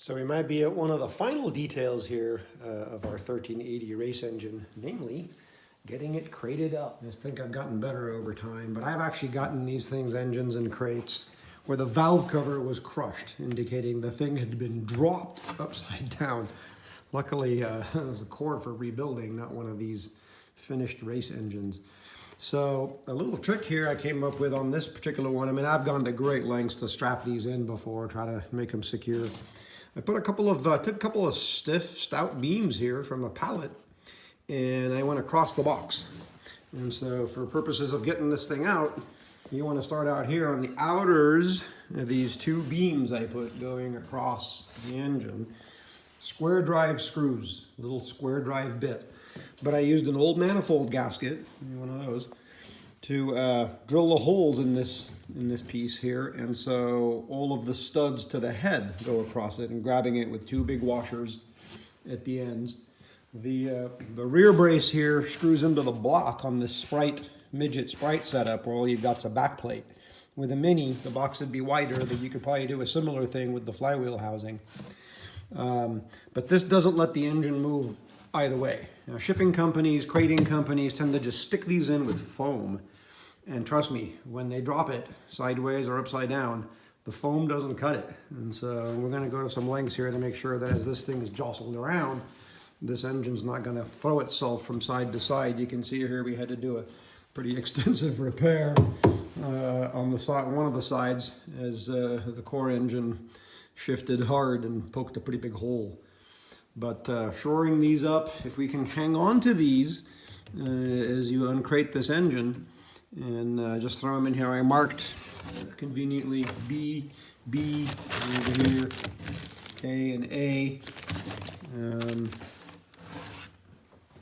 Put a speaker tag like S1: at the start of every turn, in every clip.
S1: So we might be at one of the final details here of our 1380 race engine, namely getting it crated up. I think I've gotten better over time, but I've actually gotten these things, engines in crates, where the valve cover was crushed, indicating the thing had been dropped upside down. Luckily, it was a cord for rebuilding, not one of these finished race engines. So a little trick here I came up with on this particular one. I mean, I've gone to great lengths to strap these in before, try to make them secure. I put took a couple of stiff, stout beams here from a pallet, and I went across the box. And so for purposes of getting this thing out, you want to start out here on the outers of these two beams I put going across the engine. Square drive screws, little square drive bit. But I used an old manifold gasket, one of those, to drill the holes in this piece here, and so all of the studs to the head go across it, and grabbing it with two big washers at the ends. The rear brace here screws into the block on this midget Sprite setup, where all you've got's a back plate. With a Mini, the box would be wider, but you could probably do a similar thing with the flywheel housing. But this doesn't let the engine move either way. Now, shipping companies, crating companies tend to just stick these in with foam. And trust me, when they drop it sideways or upside down, the foam doesn't cut it. And so we're going to go to some lengths here to make sure that as this thing is jostled around, this engine's not going to throw itself from side to side. You can see here we had to do a pretty extensive repair on the side, one of the sides, as the core engine shifted hard and poked a pretty big hole. But shoring these up, if we can hang on to these as you uncrate this engine, and just throw them in here. I marked conveniently B, over here, A and A.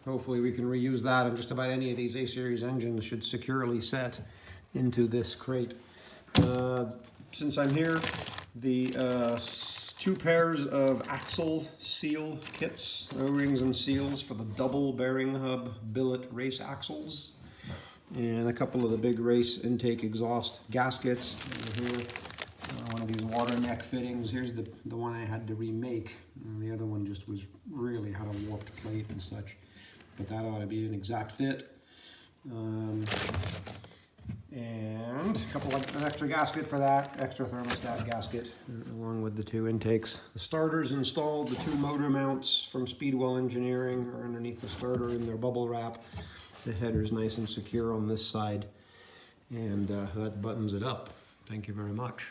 S1: Hopefully we can reuse that, and just about any of these A-series engines should securely set into this crate. Since I'm here, the two pairs of axle seal kits, O-rings and seals for the double bearing hub billet race axles, and a couple of the big race intake exhaust gaskets over here. One of these water neck fittings. Here's the one I had to remake, and the other one just was really had a warped plate and such, but that ought to be an exact fit. And a couple of an extra gasket for that, extra thermostat gasket, along with the two intakes. The starter's installed. The two motor mounts from Speedwell Engineering are underneath the starter in their bubble wrap. The header's nice and secure on this side, and that buttons it up. Thank you very much.